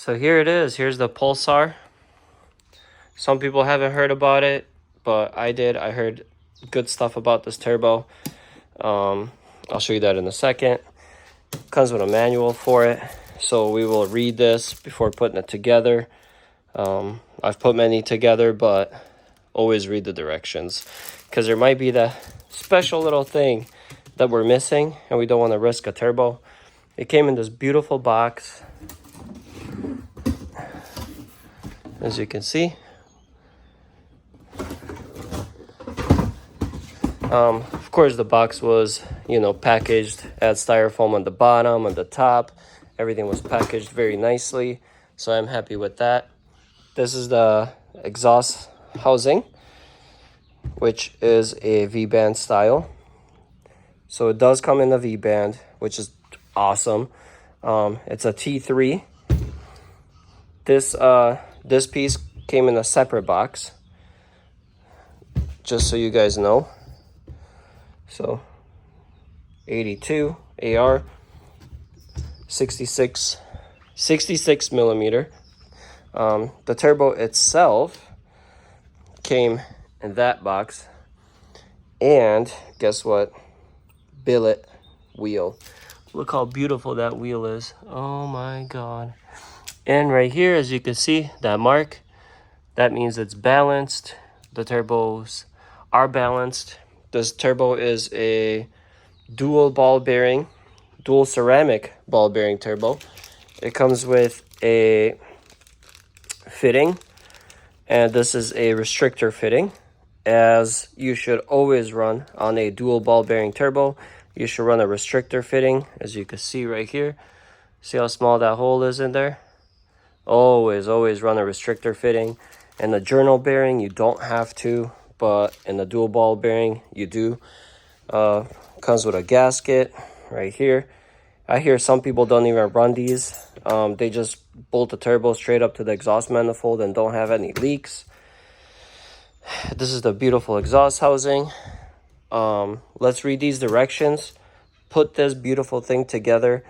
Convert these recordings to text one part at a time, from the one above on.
So here it is. Here's the Pulsar. Some people haven't heard about it, but I did. I heard good stuff about this turbo. I'll show you that in a second. Comes with a manual for it, so we will read this before putting it together. I've put many together, but always read the directions, because there might be that special little thing that we're missing and we don't want to risk a turbo. It came in this beautiful box, as you can see. Of course, the box was, packaged, had styrofoam on the bottom, on the top. Everything was packaged very nicely, so I'm happy with that. This is the exhaust housing, which is a V-band style. So it does come in a V-band, which is awesome. It's a T3. This piece came in a separate box, just so you guys know. So 82 AR, 66 millimeter. The turbo itself came in that box, and guess what? Billet wheel. Look how beautiful that wheel is. Oh my god. And right here, as you can see, that mark, that means it's balanced. The turbos are balanced. This turbo is a dual ceramic ball bearing turbo. It comes with a fitting, and this is a restrictor fitting, as you should always run on a dual ball bearing turbo. You should run a restrictor fitting, as you can see right here. See how small that hole is in there? Always run a restrictor fitting. In the journal bearing, you don't have to, but in the dual ball bearing, you do. Comes with a gasket right here. I hear some people don't even run these. They just bolt the turbo straight up to the exhaust manifold and don't have any leaks. This is the beautiful exhaust housing. Let's read these directions, put this beautiful thing together,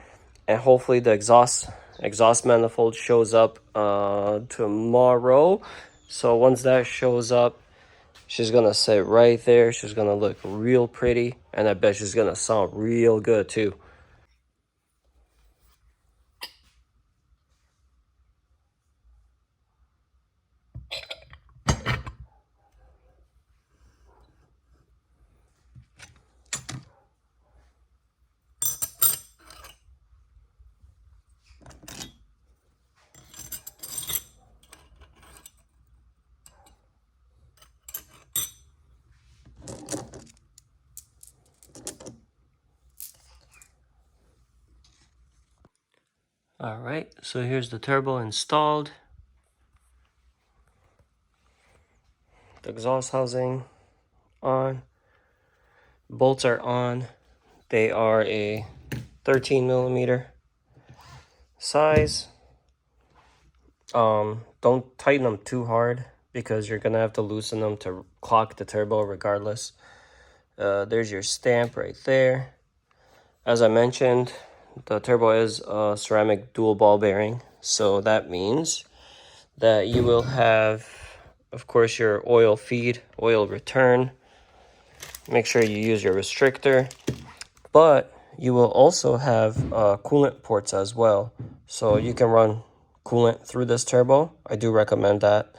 and hopefully the exhaust manifold shows up tomorrow. So once that shows up, she's gonna sit right there. She's gonna look real pretty, and I bet she's gonna sound real good too. All right, so here's the turbo installed. The exhaust housing on. Bolts are on. They are a 13 millimeter size. Don't tighten them too hard, because you're gonna have to loosen them to clock the turbo regardless. There's your stamp right there. As I mentioned, the turbo is a ceramic dual ball bearing, so that means that you will have, of course, your oil feed, oil return. Make sure you use your restrictor, but you will also have coolant ports as well, so you can run coolant through this turbo. I do recommend that.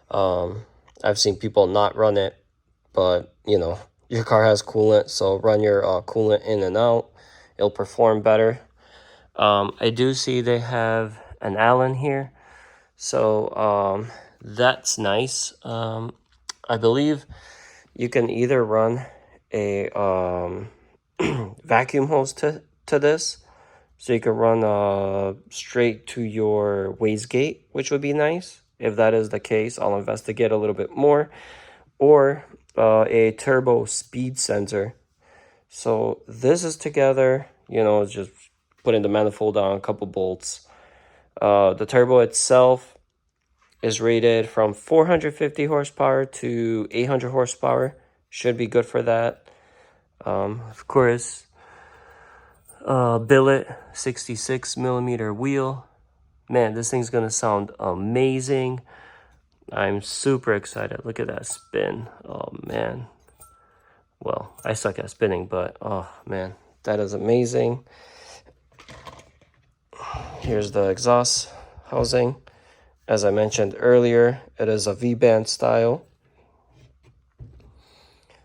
I've seen people not run it, but your car has coolant, so run your coolant in and out. It'll perform better. I do see they have an Allen here, so that's nice. I believe you can either run a vacuum hose to this, so you can run straight to your wastegate, which would be nice. If that is the case, I'll investigate a little bit more. Or a turbo speed sensor. So this is together, it's just putting the manifold on, a couple bolts. The turbo itself is rated from 450 horsepower to 800 horsepower. Should be good for that. Of course, billet 66 millimeter wheel. man, this thing's gonna sound amazing. I'm super excited. Look at that spin. Oh man. Well, I suck at spinning, but oh man, that is amazing. Here's the exhaust housing. As I mentioned earlier, it is a V-band style.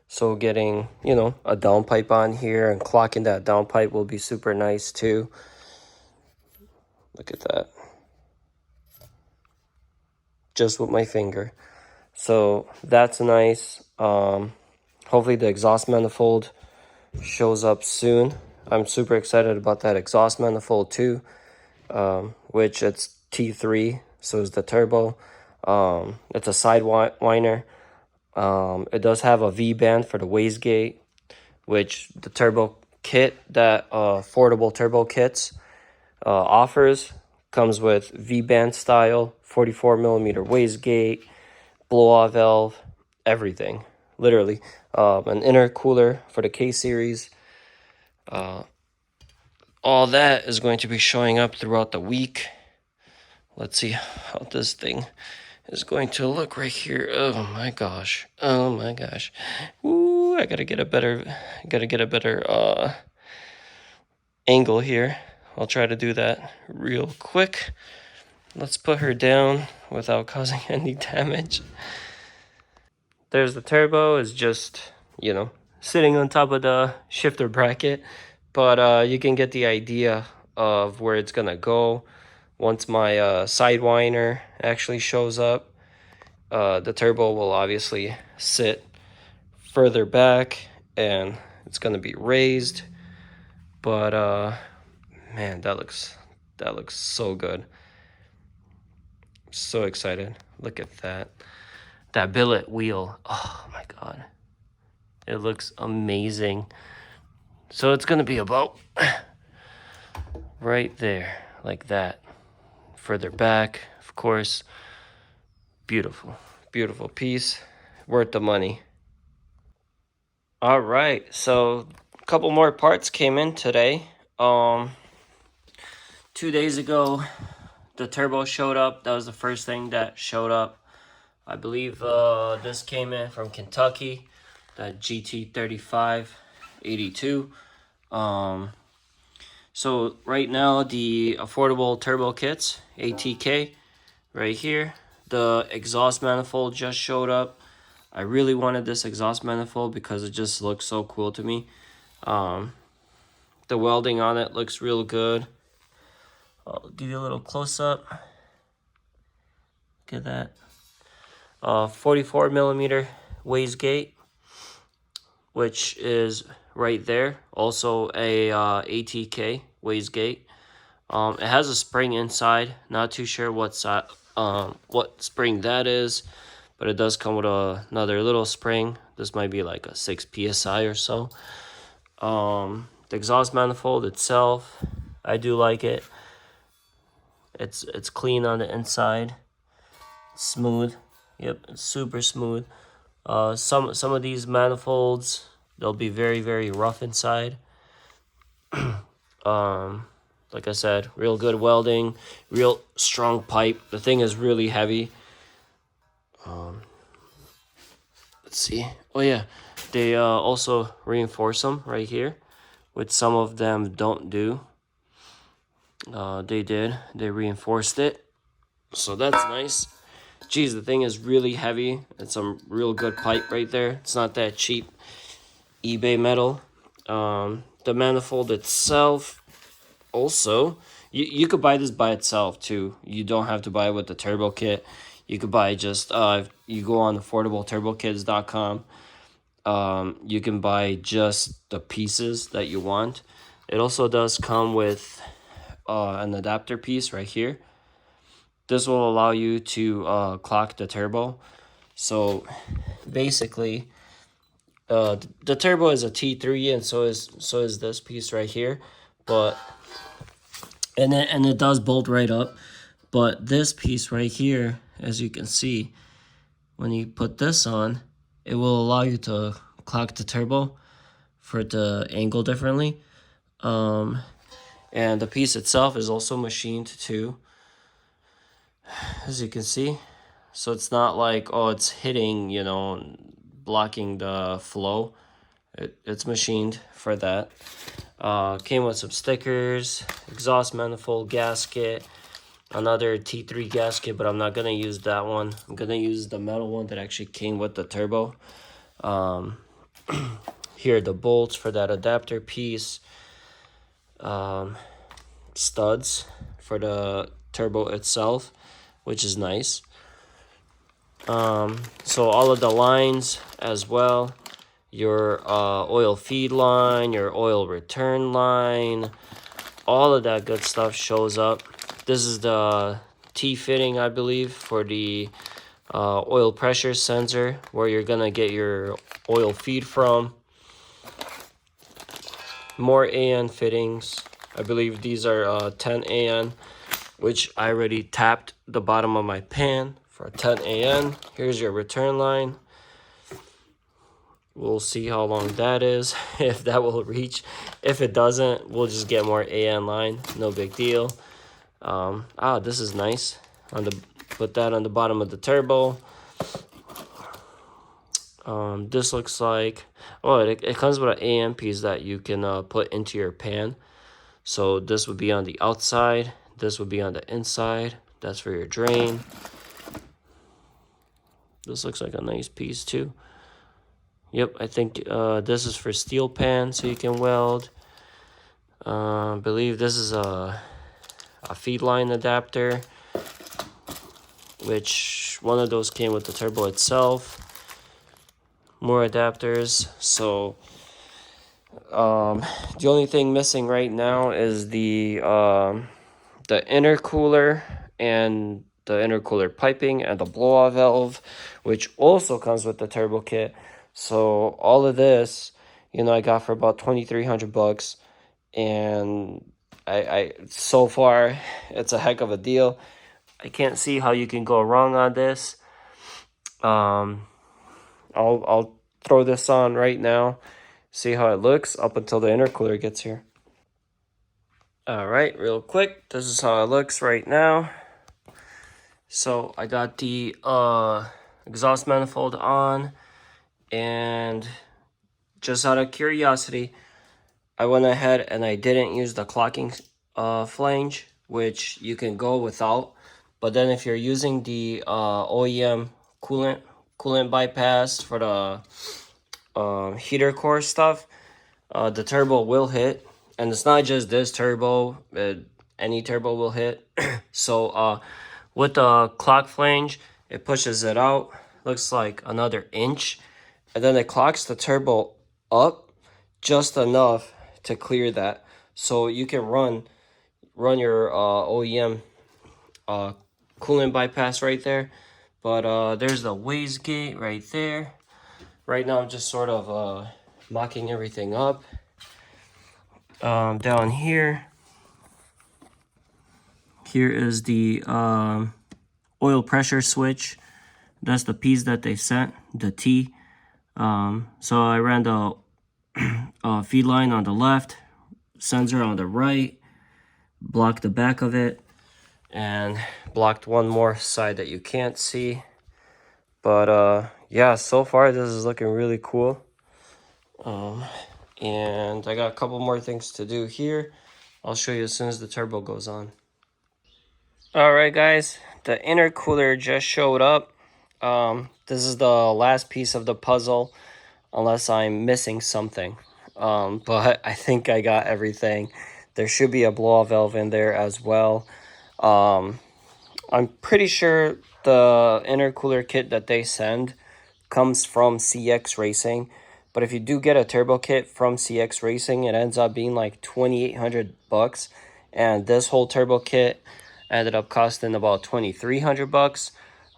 So getting, you know, a downpipe on here and clocking that downpipe will be super nice too. Look at that. Just with my finger. So that's nice. Hopefully the exhaust manifold shows up soon. I'm super excited about that exhaust manifold too, which it's T3, so is the turbo. It's a sidewiner. It does have a V-band for the wastegate, which the turbo kit that affordable turbo kits offers comes with V-band style, 44 millimeter wastegate, blow-off valve, everything, literally. An intercooler for the K series. All that is going to be showing up throughout the week. Let's see how this thing is going to look right here. Oh my gosh. Oh my gosh. Ooh, I gotta get a better angle here. I'll try to do that real quick. Let's put her down without causing any damage. There's the turbo, is just, you know, sitting on top of the shifter bracket, but you can get the idea of where it's gonna go once my sidewiner actually shows up. The turbo will obviously sit further back and it's gonna be raised, but man, that looks so good. So excited. Look at that billet wheel. Oh my god, it looks amazing. So it's gonna be about right there, like that. Further back, of course. Beautiful, beautiful piece, worth the money. All right, so a couple more parts came in today. 2 days ago, the turbo showed up. That was the first thing that showed up. I believe this came in from Kentucky, that GT3582. So right now, the affordable turbo kits, ATK, right here. The exhaust manifold just showed up. I really wanted this exhaust manifold because it just looks so cool to me. The welding on it looks real good. I'll give you a little close-up. Look at that. 44 millimeter wastegate, which is right there. Also a ATK wastegate. It has a spring inside. Not too sure what spring that is, but it does come with another little spring. This might be like a 6 psi or so. The exhaust manifold itself, I do like it. It's clean on the inside, smooth. Yep, it's super smooth. Some of these manifolds, they'll be very, very rough inside. Like I said, real good welding, real strong pipe. The thing is really heavy. Let's see. Oh yeah, they also reinforce them right here, which some of them don't do. They did. They reinforced it, so that's nice. Geez, the thing is really heavy. It's some real good pipe right there. It's not that cheap eBay metal. The manifold itself, also, you could buy this by itself too. You don't have to buy it with the turbo kit. You could buy just, you go on affordableturbokids.com. You can buy just the pieces that you want. It also does come with an adapter piece right here. This will allow you to clock the turbo. So basically, the turbo is a T3, and so is this piece right here. But and it does bolt right up. But this piece right here, as you can see, when you put this on, it will allow you to clock the turbo for it to angle differently. And the piece itself is also machined too. as you can see. So it's not like, oh, it's hitting, you know, blocking the flow. It's machined for that. Came with some stickers, exhaust manifold gasket, another T3 gasket, but I'm not gonna use that one. I'm gonna use the metal one that actually came with the turbo. Here are the bolts for that adapter piece. Studs for the turbo itself, which is nice. So all of the lines as well, your oil feed line, your oil return line, all of that good stuff shows up. This is the T fitting, I believe, for the oil pressure sensor, where you're gonna get your oil feed from. More AN fittings. I believe these are 10 AN, which I already tapped the bottom of my pan for 10 AN. Here's your return line. We'll see how long that is, if that will reach. If it doesn't, we'll just get more AN line. No big deal. This is nice. Put that on the bottom of the turbo. This looks like, oh, it comes with an AN piece that you can put into your pan. So this would be on the outside. This would be on the inside. That's for your drain. This looks like a nice piece too. Yep, I think this is for steel pan, so you can weld. I believe this is a feed line adapter, which one of those came with the turbo itself. More adapters. So the only thing missing right now is the intercooler and the intercooler piping and the blow-off valve, which also comes with the turbo kit. So all of this, you know, I got for about 2,300 bucks, and I so far it's a heck of a deal. I can't see how you can go wrong on this. I'll throw this on right now, see how it looks up until the intercooler gets here. All right, real quick, this is how it looks right now. So I got the exhaust manifold on, and just out of curiosity, I went ahead and I didn't use the clocking flange, which you can go without. But then if you're using the OEM coolant bypass for the heater core stuff, the turbo will hit. And it's not just this turbo, any turbo will hit. So with the clock flange, it pushes it out, looks like another inch, and then it clocks the turbo up just enough to clear that. So you can run your OEM coolant bypass right there. But there's the wastegate right there. Right now I'm just sort of mocking everything up. Down here is the oil pressure switch. That's the piece that they sent, the T. So I ran the feed line on the left, sensor on the right, blocked the back of it, and blocked one more side that you can't see. But yeah, so far this is looking really cool. And I got a couple more things to do here. I'll show you as soon as the turbo goes on. Alright guys, the intercooler just showed up. This is the last piece of the puzzle, unless I'm missing something. But I think I got everything. There should be a blow-off valve in there as well. I'm pretty sure the intercooler kit that they send comes from CX Racing. But if you do get a turbo kit from CX Racing, it ends up being like 2,800 bucks. And this whole turbo kit ended up costing about 2,300 bucks.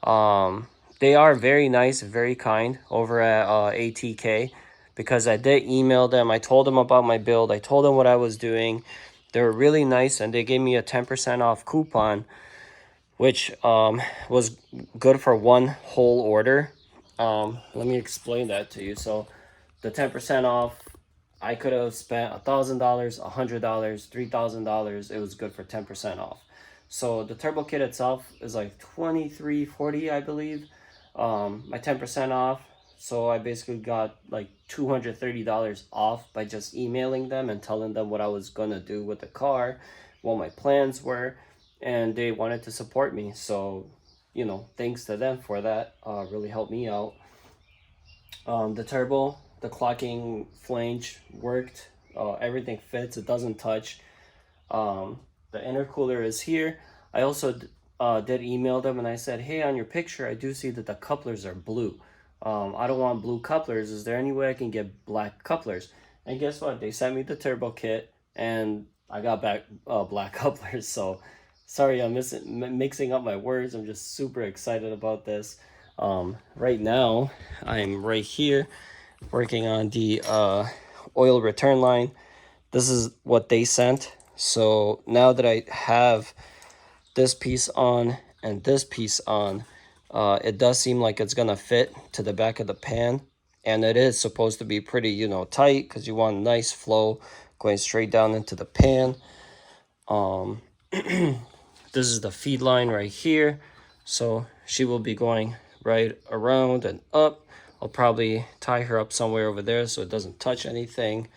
They are very nice, very kind over at ATK, because I did email them. I told them about my build. I told them what I was doing. They were really nice, and they gave me a 10% off coupon, which was good for one whole order. Let me explain that to you. So the 10% off, I could have spent $1,000, $100, $3,000. It was good for 10% off. So the turbo kit itself is like $23.40, I believe. My 10% off. So I basically got like $230 off by just emailing them and telling them what I was gonna do with the car, what my plans were, and they wanted to support me. So, you know, thanks to them for that. Really helped me out. The turbo, the clocking flange worked. Everything fits. It doesn't touch. The intercooler is here. I also did email them and I said, hey, on your picture, I do see that the couplers are blue. I don't want blue couplers. Is there any way I can get black couplers? And guess what? They sent me the turbo kit and I got back black couplers. So sorry, I'm mixing up my words. I'm just super excited about this. Right now, I'm right here working on the oil return line. This is what they sent. So now that I have this piece on and this piece on, it does seem like it's gonna fit to the back of the pan, and it is supposed to be pretty, you know, tight because you want nice flow going straight down into the pan. This is the feed line right here, so she will be going right around and up. I'll probably tie her up somewhere over there so it doesn't touch anything.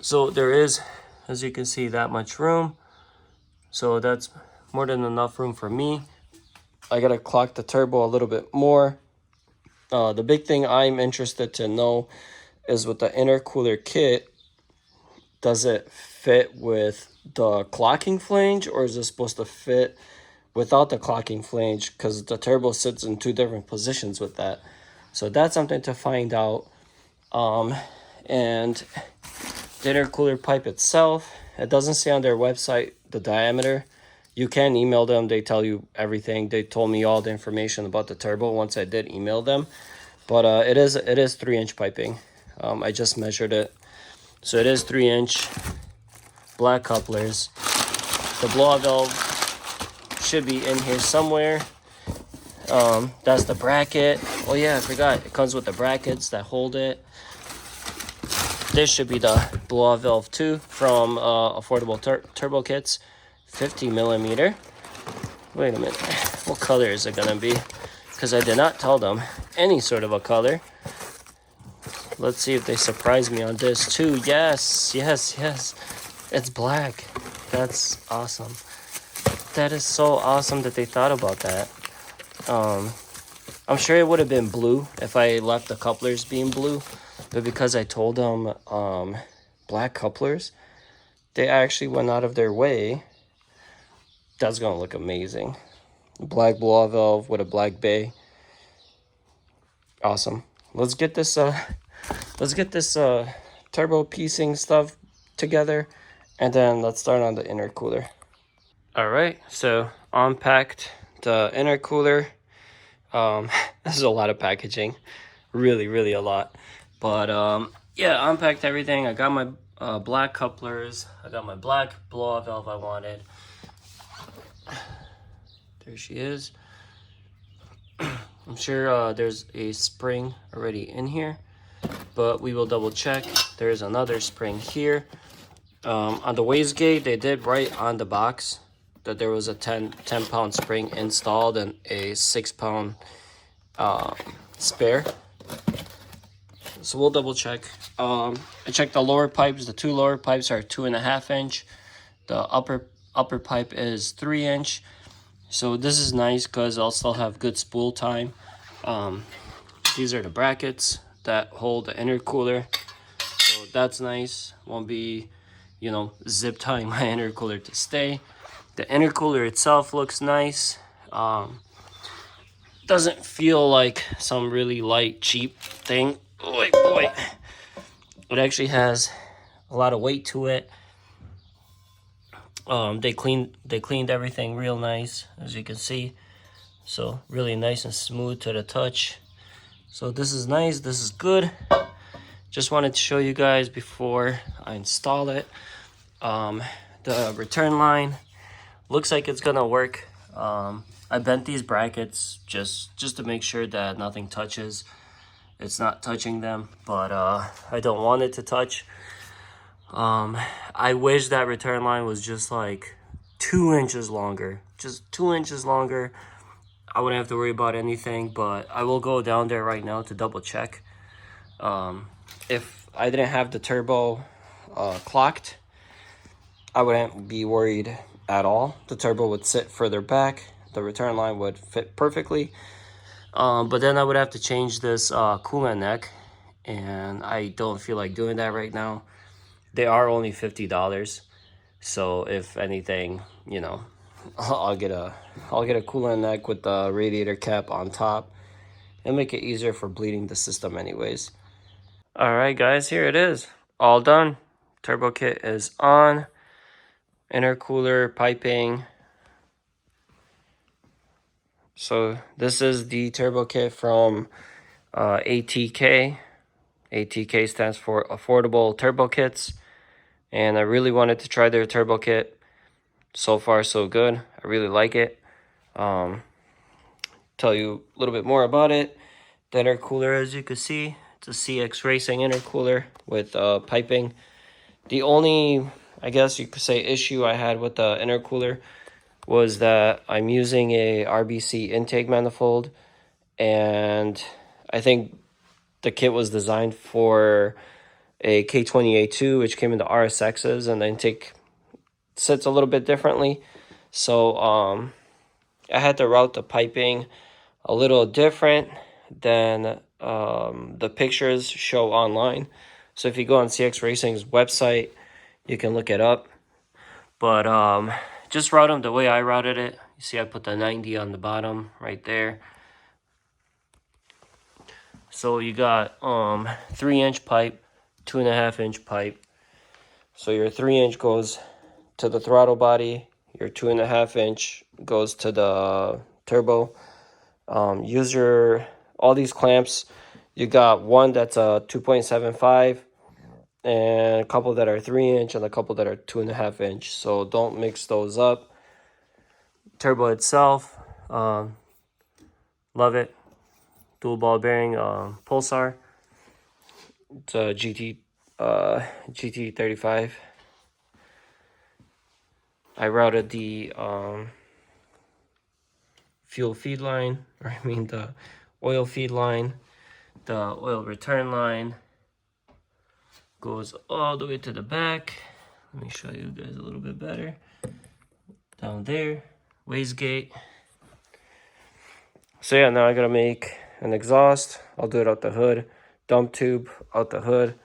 So there is, as you can see, that much room. So that's more than enough room for me. I gotta clock the turbo a little bit more. The big thing I'm interested to know is with the intercooler kit, does it fit with the clocking flange, or is it supposed to fit without the clocking flange? Because the turbo sits in two different positions with that. So that's something to find out. And the intercooler pipe itself, it doesn't say on their website the diameter. You can email them, they tell you everything. They told me all the information about the turbo once I did email them. But it is 3-inch piping. I just measured it. So it is 3-inch black couplers. The blow-off valve should be in here somewhere. That's the bracket. Oh yeah, I forgot. It comes with the brackets that hold it. This should be the blow-off valve too from Affordable Turbo Kits, 50 millimeter. Wait a minute, what color is it gonna be? Because I did not tell them any sort of a color. Let's see if they surprise me on this too. Yes, it's black. That's awesome. That is so awesome that they thought about that. I'm sure it would have been blue if I left the couplers being blue. But because I told them black couplers, they actually went out of their way. That's gonna look amazing. Black blow-off valve with a black bay. Awesome. Let's get this turbo piecing stuff together, and then let's start on the intercooler. All right, so unpacked the intercooler. This is a lot of packaging, really a lot. But yeah, unpacked everything. I got my black couplers. I got my black blow-off valve I wanted. There she is. I'm sure there's a spring already in here, but we will double check. There's another spring here. On the wastegate, they did write on the box that there was a 10-pound spring installed and a 6-pound spare. So we'll double check. I checked the lower pipes. The two lower pipes are 2.5-inch. The upper pipe is 3-inch. So this is nice because I'll still have good spool time. These are the brackets that hold the intercooler. So that's nice. Won't be, you know, zip tying my intercooler to stay. The intercooler itself looks nice. Doesn't feel like some really light, cheap thing. Wait. It actually has a lot of weight to it. They cleaned everything real nice, as you can see. So really nice and smooth to the touch. So this is nice, this is good. Just wanted to show you guys before I install it. The return line looks like it's gonna work. I bent these brackets just to make sure that nothing touches. It's not touching them, but I don't want it to touch. I wish that return line was just like 2 inches longer. Just 2 inches longer. I wouldn't have to worry about anything, but I will go down there right now to double check. If I didn't have the turbo clocked, I wouldn't be worried at all. The turbo would sit further back. The return line would fit perfectly. But then I would have to change this coolant neck, and I don't feel like doing that right now. They are only $50, so if anything, you know, I'll get a coolant neck with the radiator cap on top and make it easier for bleeding the system anyways. All right, guys, here it is, all done. Turbo kit is on. Intercooler piping. So this is the turbo kit from ATK. ATK stands for Affordable Turbo Kits, and I really wanted to try their turbo kit. So far, so good. I really like it. Tell you a little bit more about it. The intercooler, as you can see, it's a CX Racing intercooler with piping. The only, I guess you could say, issue I had with the intercooler was that I'm using a RBC intake manifold, and I think the kit was designed for a K20A2, which came into RSXs, and the intake sits a little bit differently. So I had to route the piping a little different than the pictures show online. So if you go on CX Racing's website, you can look it up. But just route them the way I routed it. You see I put the 90 on the bottom right there. So you got 3-inch pipe, 2.5-inch pipe. So your 3-inch goes to the throttle body, your 2.5-inch goes to the turbo. Use all these clamps. You got one that's a 2.75 and a couple that are 3-inch and a couple that are 2.5-inch. So don't mix those up. Turbo itself, love it. Dual ball bearing pulsar. It's a GT35. I routed the fuel feed line, or I mean the oil feed line. The oil return line goes all the way to the back. Let me show you guys a little bit better. Down there, wastegate. So yeah, now I gotta make an exhaust. I'll do it out the hood. Dump tube out the hood.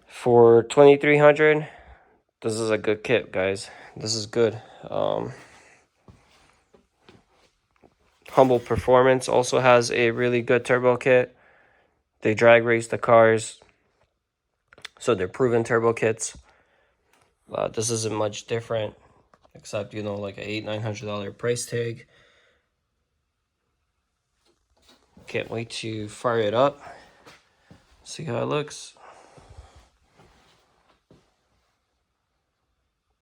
For $2,300, this is a good kit, guys. This is good. Humble Performance also has a really good turbo kit. They drag race the cars, so they're proven turbo kits. This isn't much different, except, you know, like a $800-900 price tag. Can't wait to fire it up, see how it looks.